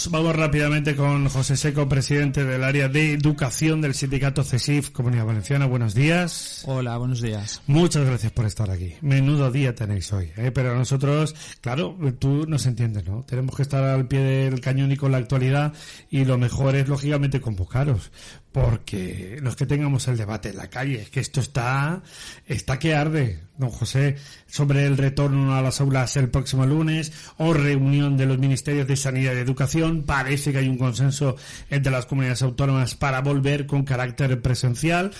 Vamos rápidamente con José Seco, presidente del área de educación del sindicato CESIF Comunidad Valenciana. Buenos días. Hola, buenos días. Muchas gracias por estar aquí. Menudo día tenéis hoy, pero nosotros, claro, tú nos entiendes, ¿no? Tenemos que estar al pie del cañón y con la actualidad, y lo mejor es, lógicamente, convocaros, porque los que tengamos el debate en la calle, es que esto está que arde, don José, sobre el retorno a las aulas el próximo lunes, o reunión de los ministerios de Sanidad y Educación. Parece que hay un consenso entre las comunidades autónomas para volver con carácter presencial,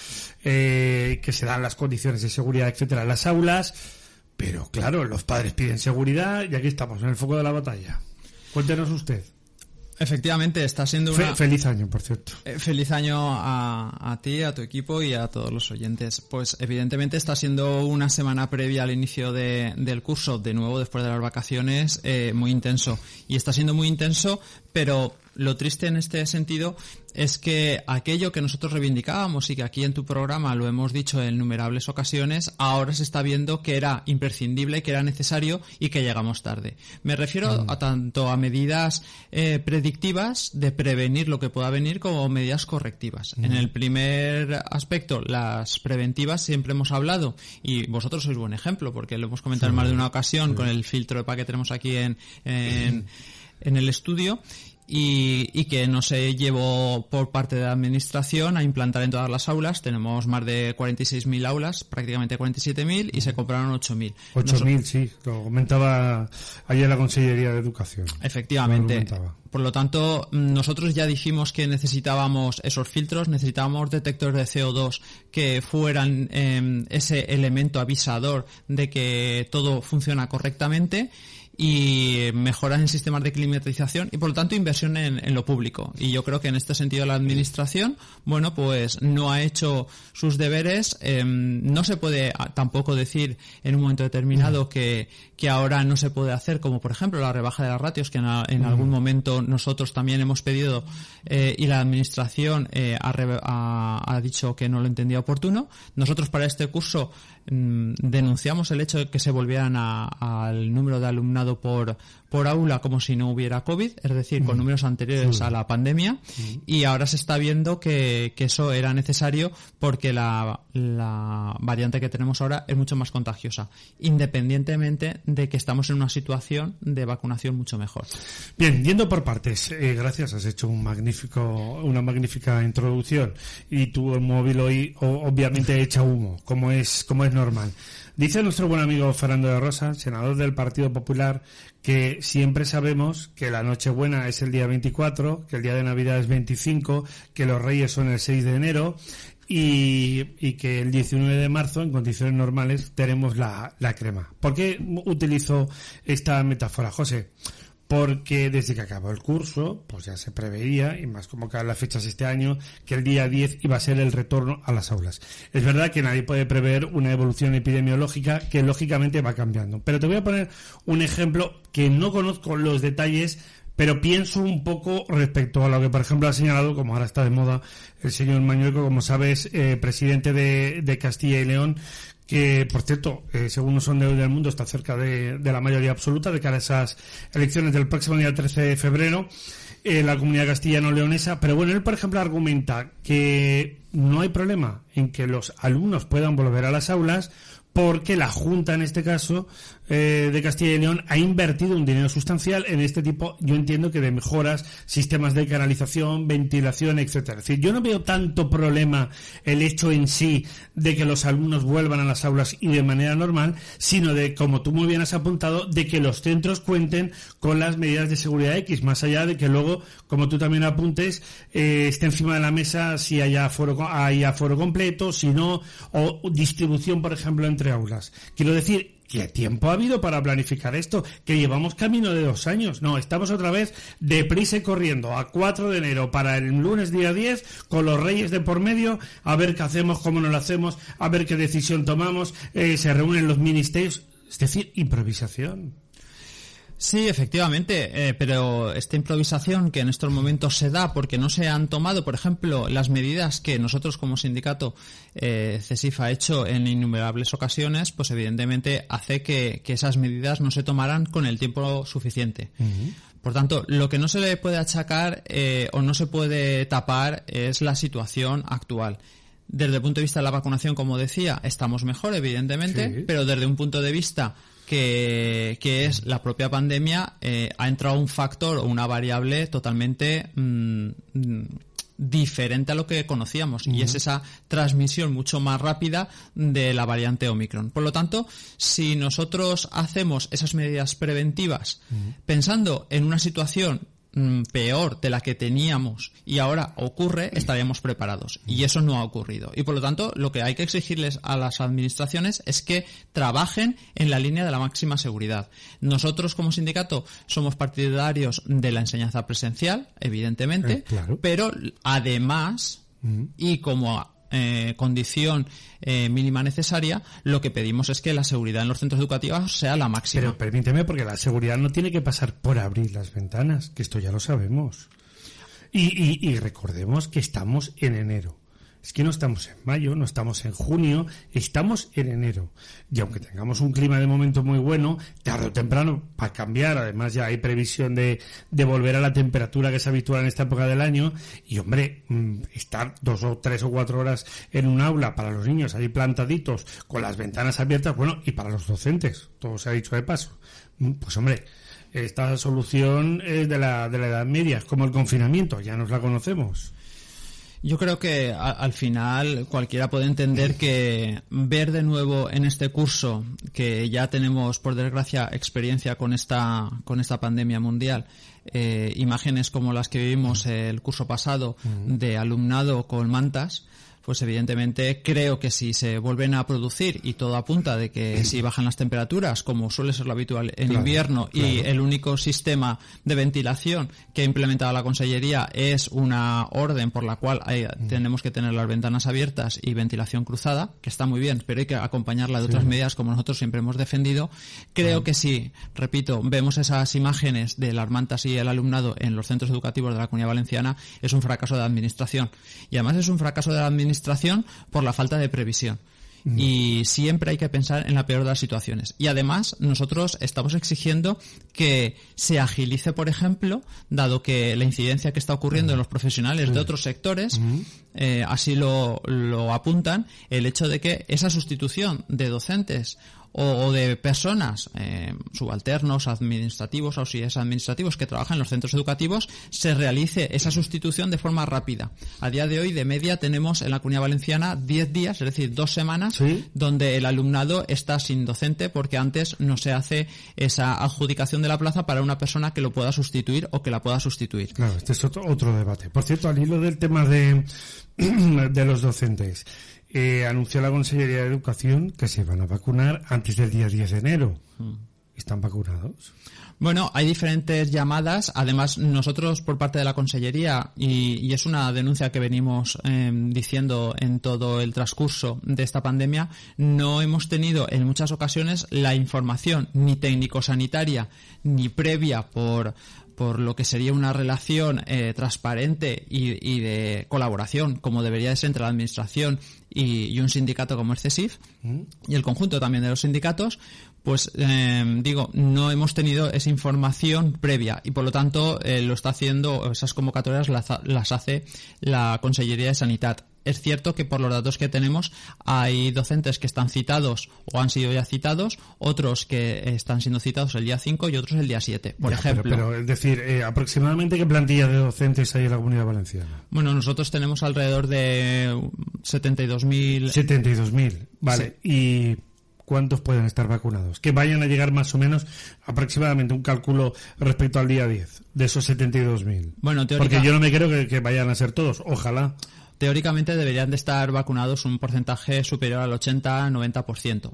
que se dan las condiciones de seguridad, etcétera, en las aulas, pero claro, los padres piden seguridad y aquí estamos, en el foco de la batalla. Cuéntenos usted. Efectivamente, está siendo una... Feliz año, por cierto. Feliz año a ti, a tu equipo y a todos los oyentes. Pues evidentemente está siendo una semana previa al inicio del curso, de nuevo después de las vacaciones, muy intenso. Y está siendo muy intenso, pero lo triste en este sentido es que aquello que nosotros reivindicábamos y que aquí en tu programa lo hemos dicho en innumerables ocasiones, ahora se está viendo que era imprescindible, que era necesario y que llegamos tarde. Me refiero tanto a medidas predictivas de prevenir lo que pueda venir como medidas correctivas. En el primer aspecto, las preventivas, siempre hemos hablado, y vosotros sois buen ejemplo porque lo hemos comentado en más de una ocasión con el filtro de EPA que tenemos aquí en el estudio. Y que no se llevó por parte de la administración a implantar en todas las aulas. Tenemos más de 46.000 aulas, prácticamente 47.000, y se compraron 8.000. 8.000, sí, lo comentaba ayer la Consellería de Educación. Efectivamente. Por lo tanto, nosotros ya dijimos que necesitábamos esos filtros, necesitábamos detectores de CO2 que fueran ese elemento avisador de que todo funciona correctamente, y mejoras en sistemas de climatización y por lo tanto inversión en lo público. Y yo creo que en este sentido la administración, bueno, pues no ha hecho sus deberes. No se puede tampoco decir en un momento determinado que ahora no se puede hacer, como por ejemplo la rebaja de las ratios, que en algún momento nosotros también hemos pedido, y la administración ha dicho que no lo entendía oportuno. Nosotros para este curso denunciamos el hecho de que se volvieran al número de alumnado por aula como si no hubiera COVID, es decir, con números anteriores a la pandemia, y ahora se está viendo que eso era necesario porque la variante que tenemos ahora es mucho más contagiosa, independientemente de que estamos en una situación de vacunación mucho mejor. Bien, yendo por partes, gracias, has hecho una magnífica introducción, y tu móvil hoy obviamente echa humo, como es normal. Dice nuestro buen amigo Fernando de Rosa, senador del Partido Popular, que siempre sabemos que la Nochebuena es el día 24, que el día de Navidad es 25, que los Reyes son el 6 de enero y que el 19 de marzo, en condiciones normales, tenemos la crema. ¿Por qué utilizo esta metáfora, José? Porque desde que acabó el curso, pues ya se preveía, y más como caen las fechas este año, que el día 10 iba a ser el retorno a las aulas. Es verdad que nadie puede prever una evolución epidemiológica que lógicamente va cambiando. Pero te voy a poner un ejemplo que no conozco los detalles, pero pienso un poco respecto a lo que, por ejemplo, ha señalado, como ahora está de moda, el señor Mañueco, como sabes, presidente de Castilla y León, que, por cierto, según los sondeos del mundo, está cerca de la mayoría absoluta de cara a esas elecciones del próximo día 13 de febrero, la comunidad castellano-leonesa. Pero bueno, él, por ejemplo, argumenta que no hay problema en que los alumnos puedan volver a las aulas, porque la Junta, en este caso, de Castilla y León, ha invertido un dinero sustancial en este tipo, yo entiendo que de mejoras, sistemas de canalización, ventilación, etcétera. Es decir, yo no veo tanto problema el hecho en sí de que los alumnos vuelvan a las aulas y de manera normal, sino de, como tú muy bien has apuntado, de que los centros cuenten con las medidas de seguridad X, más allá de que luego, como tú también apuntes, esté encima de la mesa si hay aforo completo, si no, o distribución, por ejemplo, entre aulas. Quiero decir, ¿qué tiempo ha habido para planificar esto? Que llevamos camino de 2 años. No, estamos otra vez deprisa y corriendo a 4 de enero para el lunes día 10, con los Reyes de por medio, a ver qué hacemos, cómo no lo hacemos, a ver qué decisión tomamos, se reúnen los ministerios, es decir, improvisación. Sí, efectivamente, pero esta improvisación que en estos momentos se da porque no se han tomado, por ejemplo, las medidas que nosotros como sindicato CESIF ha hecho en innumerables ocasiones, pues evidentemente hace que esas medidas no se tomaran con el tiempo suficiente. Por tanto, lo que no se le puede achacar o no se puede tapar es la situación actual. Desde el punto de vista de la vacunación, como decía, estamos mejor, evidentemente, sí. Pero desde un punto de vista que es la propia pandemia, ha entrado un factor o una variable totalmente diferente a lo que conocíamos, y es esa transmisión mucho más rápida de la variante Omicron. Por lo tanto, si nosotros hacemos esas medidas preventivas pensando en una situación peor de la que teníamos y ahora ocurre, estaríamos preparados, y eso no ha ocurrido, y por lo tanto lo que hay que exigirles a las administraciones es que trabajen en la línea de la máxima seguridad. Nosotros como sindicato somos partidarios de la enseñanza presencial, evidentemente, claro. Pero además y como condición mínima necesaria, lo que pedimos es que la seguridad en los centros educativos sea la máxima. Pero permíteme, porque la seguridad no tiene que pasar por abrir las ventanas, que esto ya lo sabemos. Y recordemos que estamos en enero. Es que no estamos en mayo, no estamos en junio, estamos en enero. Y aunque tengamos un clima de momento muy bueno, tarde o temprano va a cambiar. Además ya hay previsión de volver a la temperatura que es habitual en esta época del año. Y hombre, estar 2 o 3 o 4 horas en un aula para los niños ahí plantaditos, con las ventanas abiertas, bueno, y para los docentes, todo se ha dicho de paso. Pues hombre, esta solución es de la Edad Media, es como el confinamiento, ya nos la conocemos. Yo creo que al final cualquiera puede entender que ver de nuevo en este curso, que ya tenemos por desgracia experiencia con esta pandemia mundial, imágenes como las que vivimos el curso pasado de alumnado con mantas, pues evidentemente creo que si se vuelven a producir, y todo apunta de que si bajan las temperaturas, como suele ser lo habitual en invierno, y el único sistema de ventilación que ha implementado la Consellería es una orden por la cual tenemos que tener las ventanas abiertas y ventilación cruzada, que está muy bien, pero hay que acompañarla de otras medidas como nosotros siempre hemos defendido. Creo que si, repito, vemos esas imágenes de las mantas y el alumnado en los centros educativos de la Comunidad Valenciana, es un fracaso de administración. Y además es un fracaso de la administración por la falta de previsión. Y siempre hay que pensar en la peor de las situaciones. Y además nosotros estamos exigiendo que se agilice, por ejemplo, dado que la incidencia que está ocurriendo en los profesionales de otros sectores, así lo apuntan, el hecho de que esa sustitución de docentes o de personas, subalternos, administrativos, auxiliares administrativos que trabajan en los centros educativos, se realice esa sustitución de forma rápida. A día de hoy, de media, tenemos en la Comunidad Valenciana 10 días, es decir, 2 semanas, donde el alumnado está sin docente, porque antes no se hace esa adjudicación de la plaza para una persona que lo pueda sustituir o que la pueda sustituir. Claro, este es otro debate. Por cierto, al hilo del tema de los docentes, anunció la Consellería de Educación que se van a vacunar antes del día 10 de enero. ¿Están vacunados? Bueno, hay diferentes llamadas. Además, nosotros por parte de la Consellería, y es una denuncia que venimos diciendo en todo el transcurso de esta pandemia, no hemos tenido en muchas ocasiones la información ni técnico-sanitaria ni previa por lo que sería una relación transparente y de colaboración, como debería de ser entre la Administración y un sindicato como es CESIF, y el conjunto también de los sindicatos, pues no hemos tenido esa información previa, y por lo tanto lo está haciendo, esas convocatorias las hace la Consellería de Sanidad. Es cierto que por los datos que tenemos hay docentes que están citados o han sido ya citados, otros que están siendo citados el día 5 y otros el día 7, por ejemplo. Pero es decir, ¿aproximadamente qué plantilla de docentes hay en la Comunidad Valenciana? Bueno, nosotros tenemos alrededor de 72.000. 72.000, vale. Sí. ¿Y cuántos pueden estar vacunados? Que vayan a llegar más o menos aproximadamente un cálculo respecto al día 10 de esos 72.000. Bueno, porque yo no me creo que vayan a ser todos, ojalá. Teóricamente deberían de estar vacunados un porcentaje superior al 80-90%.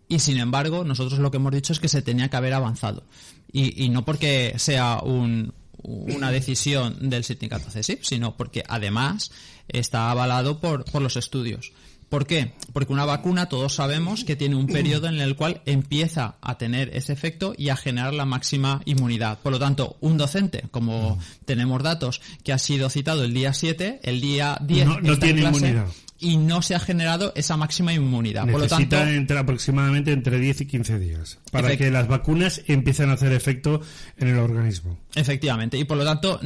Y sin embargo, nosotros lo que hemos dicho es que se tenía que haber avanzado. Y no porque sea una decisión del sindicato CESIF, sino porque además está avalado por los estudios. ¿Por qué? Porque una vacuna todos sabemos que tiene un periodo en el cual empieza a tener ese efecto y a generar la máxima inmunidad. Por lo tanto, un docente, como tenemos datos, que ha sido citado el día 7, el día 10 no tiene inmunidad. Y no se ha generado esa máxima inmunidad. Necesita por lo tanto, aproximadamente entre 10 y 15 días para que las vacunas empiecen a hacer efecto en el organismo. Efectivamente. Y por lo tanto,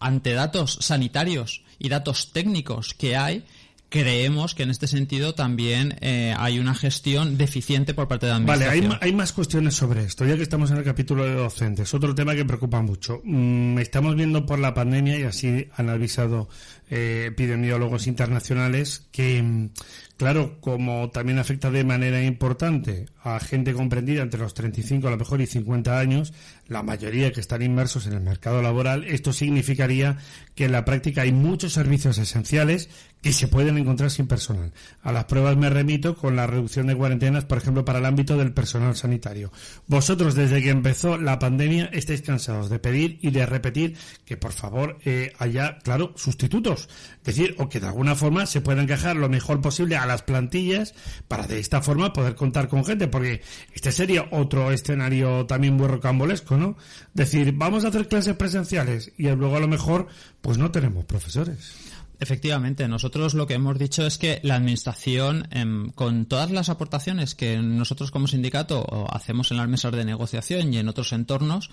ante datos sanitarios y datos técnicos que hay, creemos que en este sentido también hay una gestión deficiente por parte de la administración. Vale, hay más cuestiones sobre esto, ya que estamos en el capítulo de docentes. Otro tema que preocupa mucho. Estamos viendo por la pandemia, y así han avisado epidemiólogos internacionales, que, claro, como también afecta de manera importante a gente comprendida entre los 35 a lo mejor y 50 años, la mayoría que están inmersos en el mercado laboral, esto significaría que en la práctica hay muchos servicios esenciales que se pueden encontrar sin personal. A las pruebas me remito con la reducción de cuarentenas, por ejemplo, para el ámbito del personal sanitario. Vosotros, desde que empezó la pandemia, estáis cansados de pedir y de repetir que, por favor, haya, claro, sustitutos. Es decir, o que de alguna forma se pueda encajar lo mejor posible a las plantillas para de esta forma poder contar con gente, porque este sería otro escenario también muy rocambolesco, ¿no? Decir, vamos a hacer clases presenciales y luego a lo mejor pues no tenemos profesores. Efectivamente, nosotros lo que hemos dicho es que la administración, con todas las aportaciones que nosotros como sindicato hacemos en las mesas de negociación y en otros entornos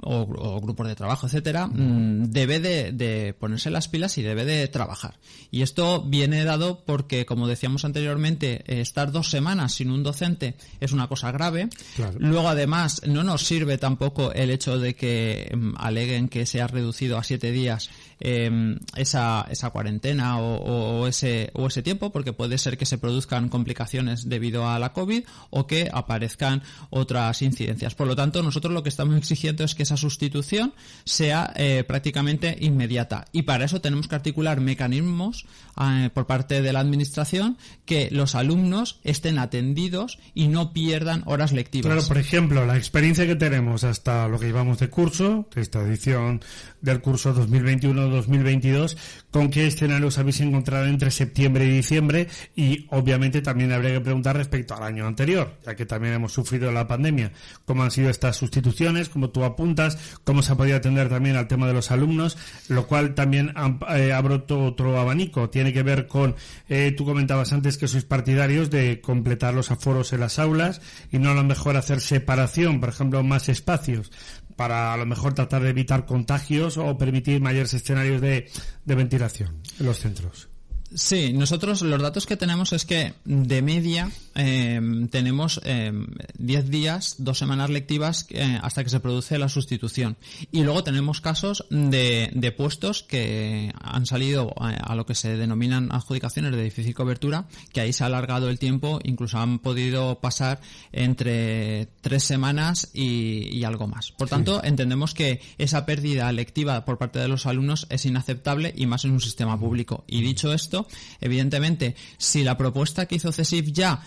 o grupos de trabajo, etcétera, debe de ponerse las pilas y debe de trabajar. Y esto viene dado porque, como decíamos anteriormente, estar 2 semanas sin un docente es una cosa grave. Claro. Luego, además, no nos sirve tampoco el hecho de que aleguen que se ha reducido a 7 días esa cuarentena o ese tiempo, porque puede ser que se produzcan complicaciones debido a la COVID o que aparezcan otras incidencias. Por lo tanto, nosotros lo que estamos exigiendo es que esa sustitución sea prácticamente inmediata, y para eso tenemos que articular mecanismos por parte de la administración que los alumnos estén atendidos y no pierdan horas lectivas. Claro, por ejemplo, la experiencia que tenemos hasta lo que llevamos de curso, de esta edición del curso 2021-2022, ¿con qué escenarios habéis encontrado entre septiembre y diciembre? Y obviamente también habría que preguntar respecto al año anterior, ya que también hemos sufrido la pandemia, cómo han sido estas sustituciones, cómo tú apuntas, cómo se ha podido atender también al tema de los alumnos, lo cual también abro otro abanico. Tiene que ver con, tú comentabas antes que sois partidarios de completar los aforos en las aulas y no a lo mejor hacer separación, por ejemplo, más espacios, para a lo mejor tratar de evitar contagios o permitir mayores escenarios de ventilación en los centros. Sí, nosotros los datos que tenemos es que de media tenemos 10 días, 2 semanas lectivas hasta que se produce la sustitución. Y luego tenemos casos de puestos que han salido a lo que se denominan adjudicaciones de difícil cobertura, que ahí se ha alargado el tiempo, incluso han podido pasar entre 3 semanas y algo más. Por tanto, entendemos que esa pérdida lectiva por parte de los alumnos es inaceptable, y más en un sistema público. Y dicho esto, evidentemente, si la propuesta que hizo CESIF ya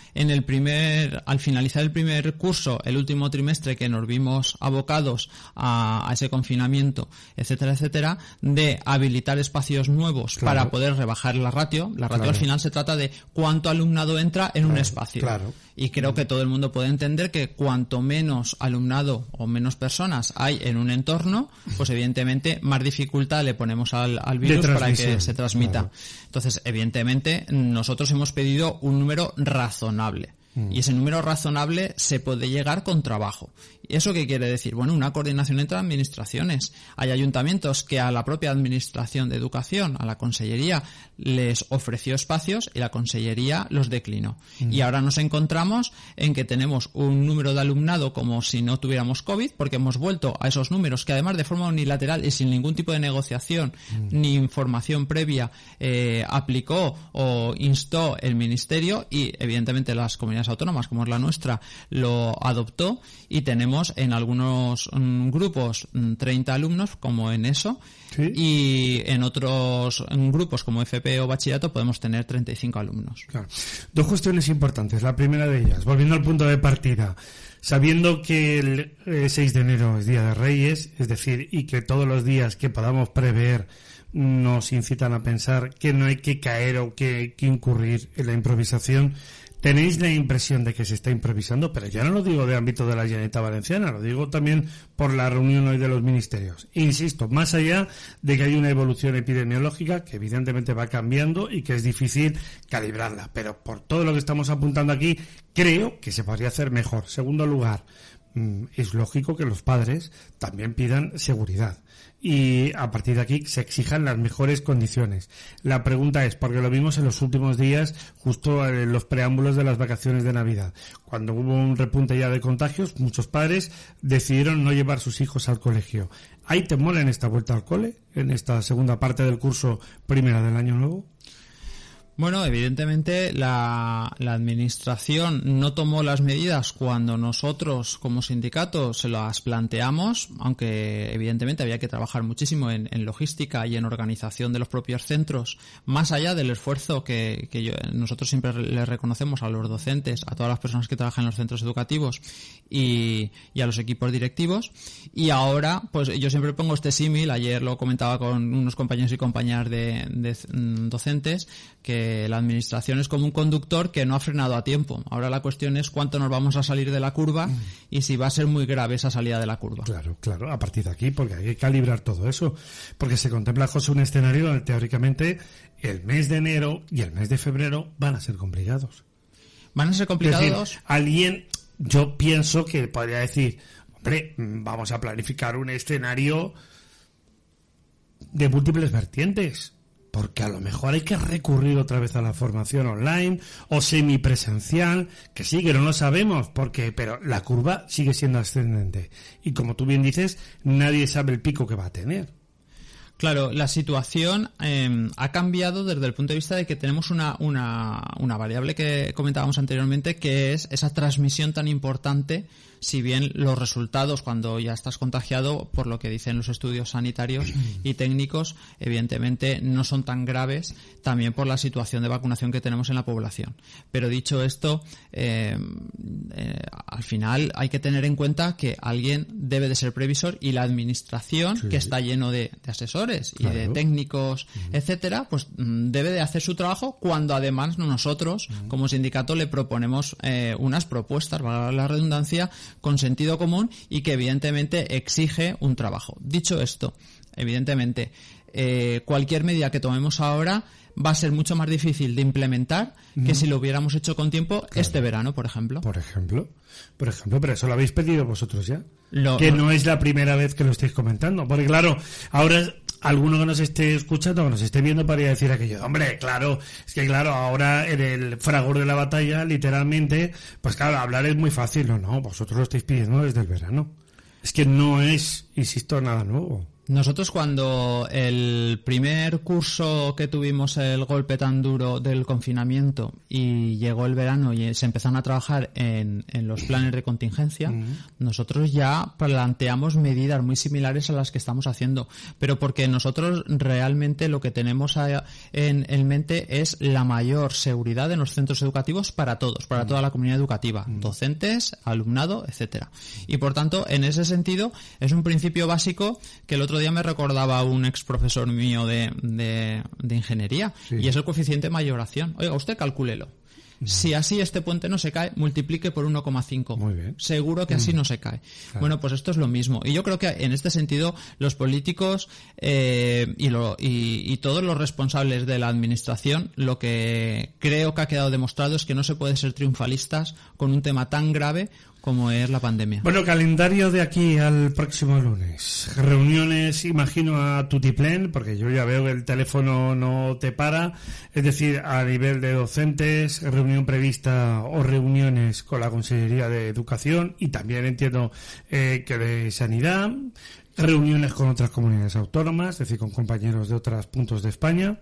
al finalizar el primer curso, el último trimestre que nos vimos abocados a ese confinamiento, etcétera, etcétera, de habilitar espacios nuevos para poder rebajar la ratio al final se trata de cuánto alumnado entra en un espacio. Y creo que todo el mundo puede entender que cuanto menos alumnado o menos personas hay en un entorno, pues evidentemente más dificultad le ponemos al virus para que se transmita. Entonces, evidentemente, nosotros hemos pedido un número razonable. Y ese número razonable se puede llegar con trabajo. ¿Y eso qué quiere decir? Bueno, una coordinación entre administraciones. Hay ayuntamientos que a la propia Administración de Educación, a la Consellería, les ofreció espacios y la Consellería los declinó. Y ahora nos encontramos en que tenemos un número de alumnado como si no tuviéramos COVID, porque hemos vuelto a esos números que, además, de forma unilateral y sin ningún tipo de negociación ni información previa, aplicó o instó el Ministerio, y evidentemente las comunidades comunidades autónomas, como es la nuestra, lo adoptó, y tenemos en algunos grupos 30 alumnos, como en ESO, ¿sí? Y en otros grupos, como FP o bachillerato, podemos tener 35 alumnos. Claro. Dos cuestiones importantes. La primera de ellas, volviendo al punto de partida, sabiendo que el 6 de enero es Día de Reyes, es decir, y que todos los días que podamos prever nos incitan a pensar que no hay que caer o que incurrir en la improvisación, ¿tenéis la impresión de que se está improvisando? Pero ya no lo digo de ámbito de la Generalitat Valenciana, lo digo también por la reunión hoy de los ministerios. Insisto, más allá de que hay una evolución epidemiológica que evidentemente va cambiando y que es difícil calibrarla, pero por todo lo que estamos apuntando aquí, creo que se podría hacer mejor. Segundo lugar, es lógico que los padres también pidan seguridad y a partir de aquí se exijan las mejores condiciones. La pregunta es, porque lo vimos en los últimos días, justo en los preámbulos de las vacaciones de Navidad, cuando hubo un repunte ya de contagios, muchos padres decidieron no llevar sus hijos al colegio. ¿Hay temor en esta vuelta al cole, en esta segunda parte del curso primera del año nuevo? Bueno, evidentemente la administración no tomó las medidas cuando nosotros como sindicato se las planteamos, aunque evidentemente había que trabajar muchísimo en logística y en organización de los propios centros, más allá del esfuerzo que nosotros siempre les reconocemos a los docentes, a todas las personas que trabajan en los centros educativos y a los equipos directivos. Y ahora, pues yo siempre pongo este símil, ayer lo comentaba con unos compañeros y compañeras de docentes, que la administración es como un conductor que no ha frenado a tiempo. Ahora la cuestión es cuánto nos vamos a salir de la curva y si va a ser muy grave esa salida de la curva. Claro, a partir de aquí, porque hay que calibrar todo eso. Porque se contempla, José, un escenario donde teóricamente el mes de enero y el mes de febrero van a ser complicados. ¿Van a ser complicados? Es decir, alguien, yo pienso que podría decir, hombre, vamos a planificar un escenario de múltiples vertientes. Porque a lo mejor hay que recurrir otra vez a la formación online o semipresencial, que sí, que no lo sabemos, pero la curva sigue siendo ascendente. Y como tú bien dices, nadie sabe el pico que va a tener. Claro, la situación ha cambiado desde el punto de vista de que tenemos una variable que comentábamos anteriormente, que es esa transmisión tan importante. Si bien los resultados cuando ya estás contagiado, por lo que dicen los estudios sanitarios y técnicos, evidentemente no son tan graves, también por la situación de vacunación que tenemos en la población. Pero dicho esto, al final hay que tener en cuenta que alguien debe de ser previsor y la administración, que está lleno de asesores y de técnicos, etcétera, pues debe de hacer su trabajo cuando además nosotros como sindicato le proponemos unas propuestas, valga la redundancia, con sentido común y que evidentemente exige un trabajo. Dicho esto, evidentemente cualquier medida que tomemos ahora va a ser mucho más difícil de implementar que si lo hubiéramos hecho con tiempo este verano, por ejemplo. Por ejemplo, pero eso lo habéis pedido vosotros ya. Que no es la primera vez que lo estáis comentando. Porque claro, ahora alguno que nos esté escuchando, que nos esté viendo, podría decir aquello, hombre, claro, es que claro, ahora en el fragor de la batalla, literalmente, pues claro, hablar es muy fácil. No, vosotros lo estáis pidiendo desde el verano. Es que no es, insisto, nada nuevo. Nosotros cuando el primer curso que tuvimos el golpe tan duro del confinamiento y llegó el verano y se empezaron a trabajar en los planes de contingencia, nosotros ya planteamos medidas muy similares a las que estamos haciendo, pero porque nosotros realmente lo que tenemos en mente es la mayor seguridad en los centros educativos para todos, para toda la comunidad educativa, docentes, alumnado, etcétera. Y por tanto, en ese sentido, es un principio básico que el otro día me recordaba un ex profesor mío de ingeniería, y es el coeficiente de mayoración. Oiga, usted calcúlelo. Si así este puente no se cae, multiplique por 1,5. Muy bien. Seguro que así no se cae. Claro. Bueno, pues esto es lo mismo. Y yo creo que en este sentido los políticos y todos los responsables de la administración, lo que creo que ha quedado demostrado es que no se puede ser triunfalistas con un tema tan grave como es la pandemia. Bueno, calendario de aquí al próximo lunes. Reuniones, imagino, a tutiplén, porque yo ya veo que el teléfono no te para. Es decir, a nivel de docentes, reunión prevista o reuniones con la Consellería de Educación y también entiendo que de Sanidad. Reuniones con otras comunidades autónomas, es decir, con compañeros de otros puntos de España.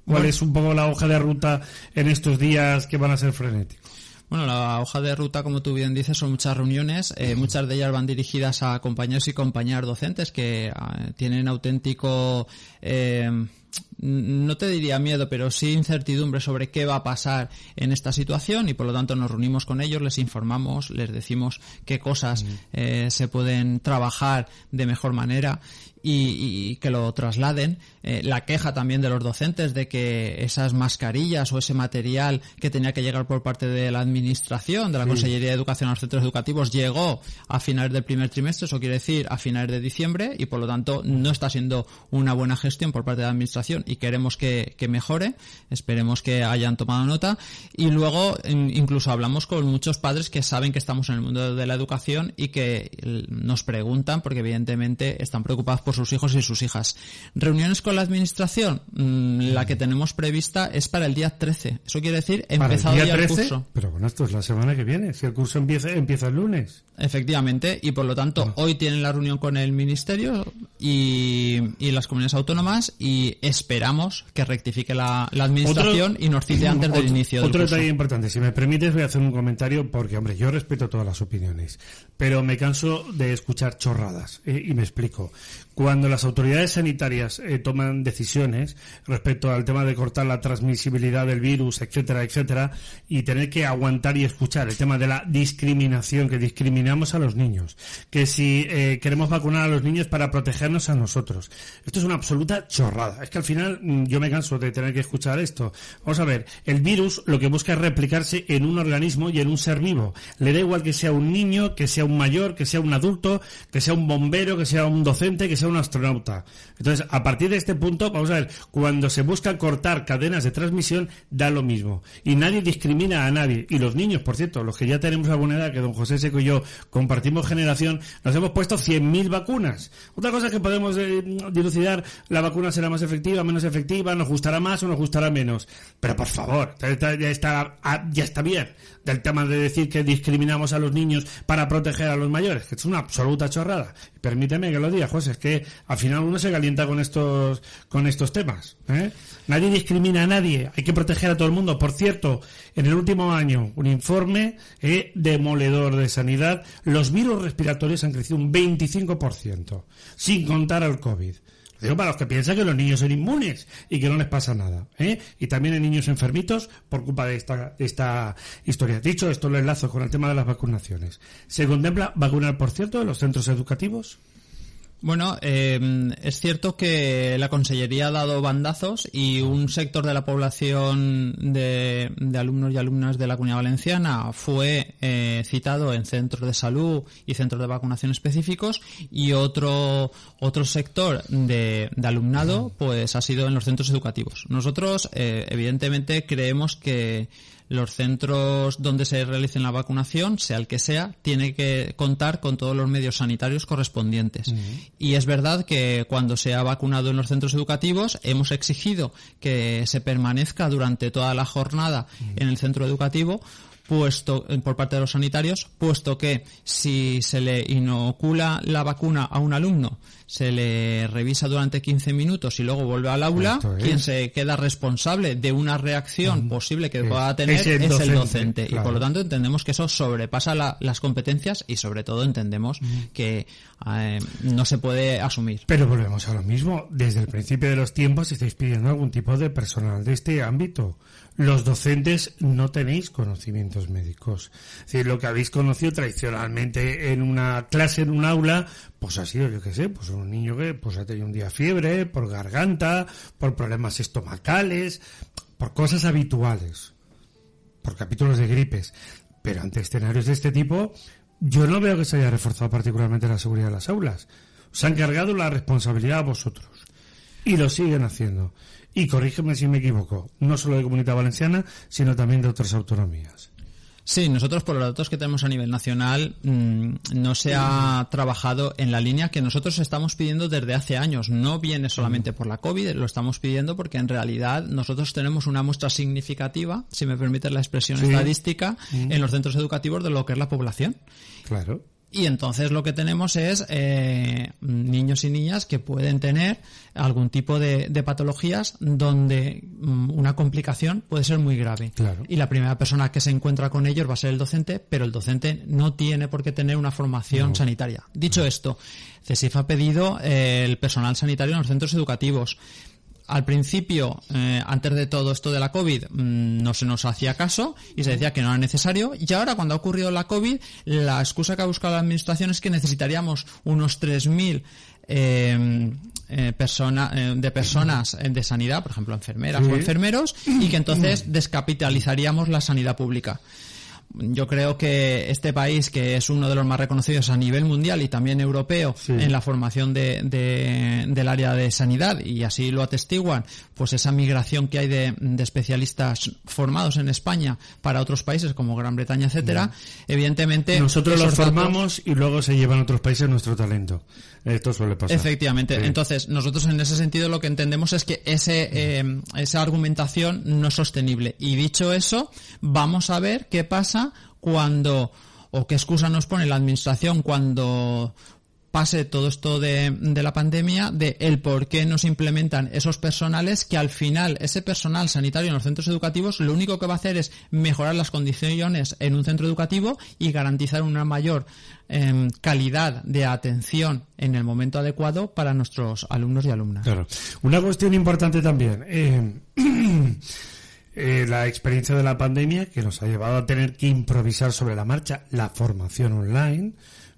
¿Cuál es un poco la hoja de ruta en estos días que van a ser frenéticos? Bueno, la hoja de ruta, como tú bien dices, son muchas reuniones. Muchas de ellas van dirigidas a compañeros y compañeras docentes que tienen auténtico... no te diría miedo, pero sí incertidumbre sobre qué va a pasar en esta situación, y por lo tanto nos reunimos con ellos, les informamos, les decimos qué cosas se pueden trabajar de mejor manera y que lo trasladen. La queja también de los docentes de que esas mascarillas o ese material que tenía que llegar por parte de la administración, de la Consellería de Educación a los centros educativos, llegó a finales del primer trimestre, eso quiere decir a finales de diciembre, y por lo tanto no está siendo una buena gestión por parte de la administración y queremos que mejore. Esperemos que hayan tomado nota. Y luego incluso hablamos con muchos padres que saben que estamos en el mundo de la educación y que nos preguntan porque evidentemente están preocupados por sus hijos y sus hijas. Reuniones con la administración, la que tenemos prevista es para el día 13. Eso quiere decir empezado ya el curso. Pero bueno, esto es la semana que viene. Si el curso empieza el lunes. Efectivamente, y por lo tanto hoy tienen la reunión con el Ministerio y las comunidades autónomas, y esperamos que rectifique la administración y nos cite antes del inicio del curso. Otro detalle importante, si me permites voy a hacer un comentario porque, hombre, yo respeto todas las opiniones, pero me canso de escuchar chorradas, y me explico. Cuando las autoridades sanitarias toman decisiones respecto al tema de cortar la transmisibilidad del virus, etcétera, etcétera, y tener que aguantar y escuchar el tema de la discriminación, que discriminamos a los niños, que si queremos vacunar a los niños para protegernos a nosotros. Esto es una absoluta chorrada. Es que al final yo me canso de tener que escuchar esto. Vamos a ver, el virus lo que busca es replicarse en un organismo y en un ser vivo. Le da igual que sea un niño, que sea un mayor, que sea un adulto, que sea un bombero, que sea un docente, que sea un astronauta. Entonces, a partir de este punto, vamos a ver, cuando se busca cortar cadenas de transmisión, da lo mismo. Y nadie discrimina a nadie. Y los niños, por cierto, los que ya tenemos alguna edad, que don José Seco y yo compartimos generación, nos hemos puesto 100.000 vacunas. Otra cosa es que podemos dilucidar, la vacuna será más efectiva, menos efectiva, nos gustará más o nos gustará menos. Pero por favor, ya está bien del tema de decir que discriminamos a los niños para proteger a los mayores, que es una absoluta chorrada. Permíteme que lo diga, José, es que al final uno se calienta con estos temas, ¿eh? Nadie discrimina a nadie, hay que proteger a todo el mundo. Por cierto, en el último año, un informe demoledor de sanidad, los virus respiratorios han crecido un 25%, sin contar al COVID. Lo digo para los que piensan que los niños son inmunes y que no les pasa nada, ¿eh? Y también hay niños enfermitos por culpa de esta historia. Dicho esto, lo enlazo con el tema de las vacunaciones. ¿Se contempla vacunar, por cierto, en los centros educativos? Bueno, es cierto que la Consellería ha dado bandazos y un sector de la población de alumnos y alumnas de la Comunidad Valenciana fue citado en centros de salud y centros de vacunación específicos, y otro sector de alumnado pues ha sido en los centros educativos. Nosotros, evidentemente, creemos que los centros donde se realice la vacunación, sea el que sea, tiene que contar con todos los medios sanitarios correspondientes. Y es verdad que cuando se ha vacunado en los centros educativos hemos exigido que se permanezca durante toda la jornada en el centro educativo, por parte de los sanitarios, puesto que si se le inocula la vacuna a un alumno, se le revisa durante 15 minutos y luego vuelve al aula, quien se queda responsable de una reacción posible que pueda tener es el docente. Claro. Y por lo tanto entendemos que eso sobrepasa las competencias y sobre todo entendemos que no se puede asumir. Pero volvemos a lo mismo. Desde el principio de los tiempos estáis pidiendo algún tipo de personal de este ámbito. Los docentes no tenéis conocimientos médicos. Es decir, lo que habéis conocido tradicionalmente en una clase, en un aula, pues ha sido, yo qué sé, pues un niño que pues ha tenido un día fiebre, por garganta, por problemas estomacales, por cosas habituales, por capítulos de gripes. Pero ante escenarios de este tipo, yo no veo que se haya reforzado particularmente la seguridad de las aulas. Os han cargado la responsabilidad a vosotros. Y lo siguen haciendo. Y corrígeme si me equivoco, no solo de Comunidad Valenciana, sino también de otras autonomías. Sí, nosotros por los datos que tenemos a nivel nacional no se ha trabajado en la línea que nosotros estamos pidiendo desde hace años. No viene solamente por la COVID, lo estamos pidiendo porque en realidad nosotros tenemos una muestra significativa, si me permite la expresión estadística, en los centros educativos de lo que es la población. Claro. Y entonces lo que tenemos es niños y niñas que pueden tener algún tipo de patologías donde una complicación puede ser muy grave. Claro. Y la primera persona que se encuentra con ellos va a ser el docente, pero el docente no tiene por qué tener una formación sanitaria. Dicho esto, CESIF ha pedido el personal sanitario en los centros educativos. Al principio, antes de todo esto de la COVID, no se nos hacía caso y se decía que no era necesario. Y ahora, cuando ha ocurrido la COVID, la excusa que ha buscado la administración es que necesitaríamos unos 3.000 personas de sanidad, por ejemplo, enfermeras o enfermeros, y que entonces descapitalizaríamos la sanidad pública. Yo creo que este país, que es uno de los más reconocidos a nivel mundial y también europeo en la formación del área de sanidad, y así lo atestiguan, pues esa migración que hay de especialistas formados en España para otros países como Gran Bretaña, etcétera, evidentemente nosotros los formamos y luego se llevan a otros países nuestro talento. Esto suele pasar. Efectivamente. Sí. Entonces, nosotros en ese sentido lo que entendemos es que esa argumentación no es sostenible. Y dicho eso, vamos a ver qué pasa cuando, o qué excusa nos pone la administración cuando pase todo esto de la pandemia, de el por qué no se implementan esos personales, que al final ese personal sanitario en los centros educativos lo único que va a hacer es mejorar las condiciones en un centro educativo y garantizar una mayor calidad de atención en el momento adecuado para nuestros alumnos y alumnas. Claro. Una cuestión importante también, la experiencia de la pandemia, que nos ha llevado a tener que improvisar sobre la marcha la formación online,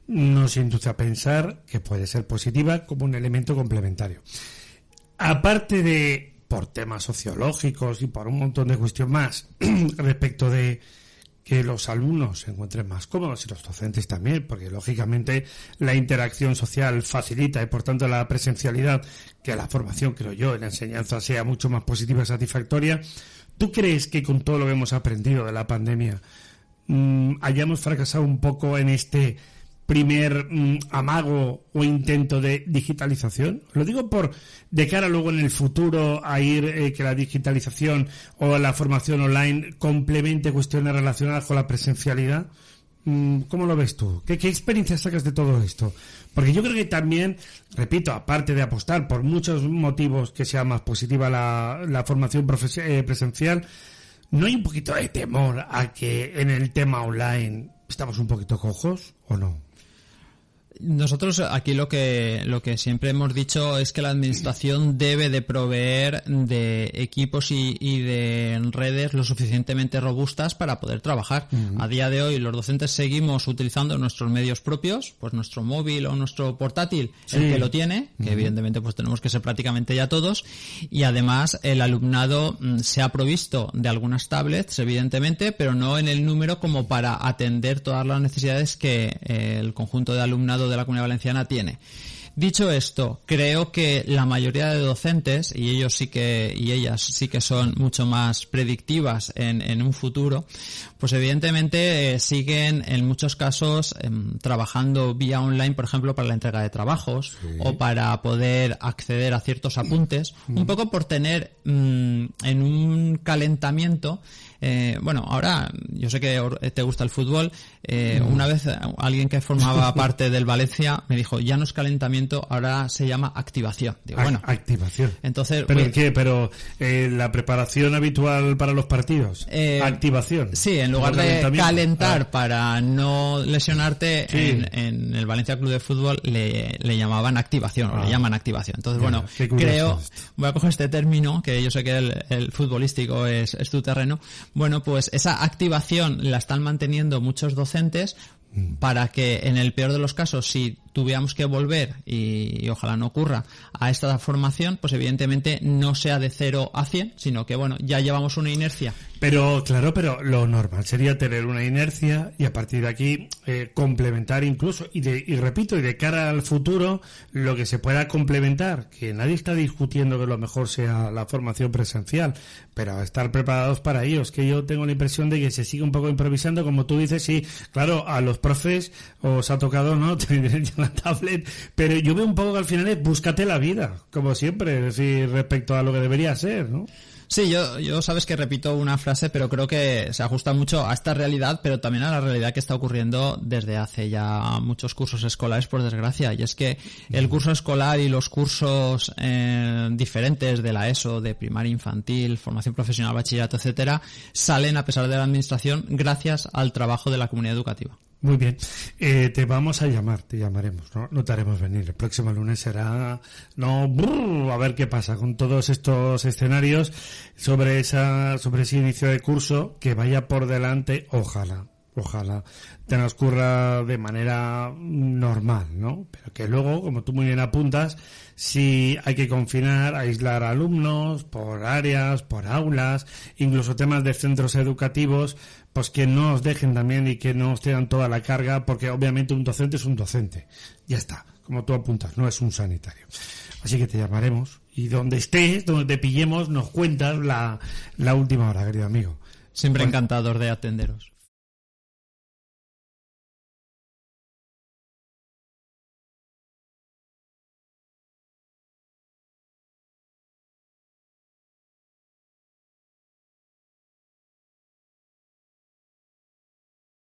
nos induce a pensar que puede ser positiva como un elemento complementario. Aparte de, por temas sociológicos y por un montón de cuestiones más, respecto de que los alumnos se encuentren más cómodos y los docentes también, porque lógicamente la interacción social facilita y por tanto la presencialidad, que la formación, creo yo, en la enseñanza sea mucho más positiva y satisfactoria. ¿Tú crees que con todo lo que hemos aprendido de la pandemia hayamos fracasado un poco en este primer amago o intento de digitalización? Lo digo por de cara luego en el futuro a ir que la digitalización o la formación online complemente cuestiones relacionadas con la presencialidad. ¿Cómo lo ves tú? ¿Qué experiencia sacas de todo esto? Porque yo creo que también, repito, aparte de apostar por muchos motivos que sea más positiva la formación presencial, ¿no hay un poquito de temor a que en el tema online estamos un poquito cojos o no? Nosotros aquí lo que siempre hemos dicho es que la administración debe de proveer de equipos y de redes lo suficientemente robustas para poder trabajar. Uh-huh. A día de hoy los docentes seguimos utilizando nuestros medios propios, pues nuestro móvil o nuestro portátil, sí, el que lo tiene, que evidentemente pues tenemos que ser prácticamente ya todos, y además el alumnado se ha provisto de algunas tablets, evidentemente, pero no en el número como para atender todas las necesidades que el conjunto de alumnado de la Comunidad Valenciana tiene. Dicho esto, creo que la mayoría de docentes, y ellos sí que, y ellas sí que son mucho más predictivas en un futuro, pues evidentemente siguen en muchos casos trabajando vía online, por ejemplo, para la entrega de trabajos, sí, o para poder acceder a ciertos apuntes, un poco por tener en un calentamiento. Bueno, ahora yo sé que te gusta el fútbol. Una vez alguien que formaba parte del Valencia me dijo, ya no es calentamiento, ahora se llama activación. Digo, bueno, activación. Entonces, ¿pero pues, qué? ¿Pero la preparación habitual para los partidos? Activación. Sí, en lugar de calentar para no lesionarte, sí, en el Valencia Club de Fútbol le llamaban activación, o le llaman activación. Entonces, bueno, creo, voy a coger este término, que yo sé que el futbolístico es tu terreno. Bueno, pues esa activación la están manteniendo muchos docentes para que en el peor de los casos, si tuviéramos que volver, y ojalá no ocurra, a esta formación, pues evidentemente no sea de 0 a 100, sino que bueno, ya llevamos una inercia. Pero claro, pero lo normal sería tener una inercia y a partir de aquí complementar incluso, y repito, y de cara al futuro, lo que se pueda complementar, que nadie está discutiendo que lo mejor sea la formación presencial, pero estar preparados para ello. Es que yo tengo la impresión de que se sigue un poco improvisando, como tú dices, sí, claro, a los profes os ha tocado, ¿no?, tener ya la tablet, pero yo veo un poco que al final es búscate la vida, como siempre, es decir, respecto a lo que debería ser, ¿no? Sí, yo sabes que repito una frase, pero creo que se ajusta mucho a esta realidad, pero también a la realidad que está ocurriendo desde hace ya muchos cursos escolares, por desgracia. Y es que el curso escolar y los cursos diferentes de la ESO, de primaria infantil, formación profesional, bachillerato, etcétera, salen a pesar de la administración gracias al trabajo de la comunidad educativa. Muy bien. Te vamos a llamar, te llamaremos, ¿no? No te haremos venir. El próximo lunes será, a ver qué pasa con todos estos escenarios sobre ese inicio de curso que vaya por delante, ojalá transcurra de manera normal, ¿no? Pero que luego, como tú muy bien apuntas, si hay que confinar, aislar alumnos por áreas, por aulas, incluso temas de centros educativos, pues que no os dejen también y que no os tengan toda la carga, porque obviamente un docente es un docente. Ya está, como tú apuntas, no es un sanitario. Así que te llamaremos y donde estés, donde te pillemos, nos cuentas la última hora, querido amigo. Siempre encantador de atenderos.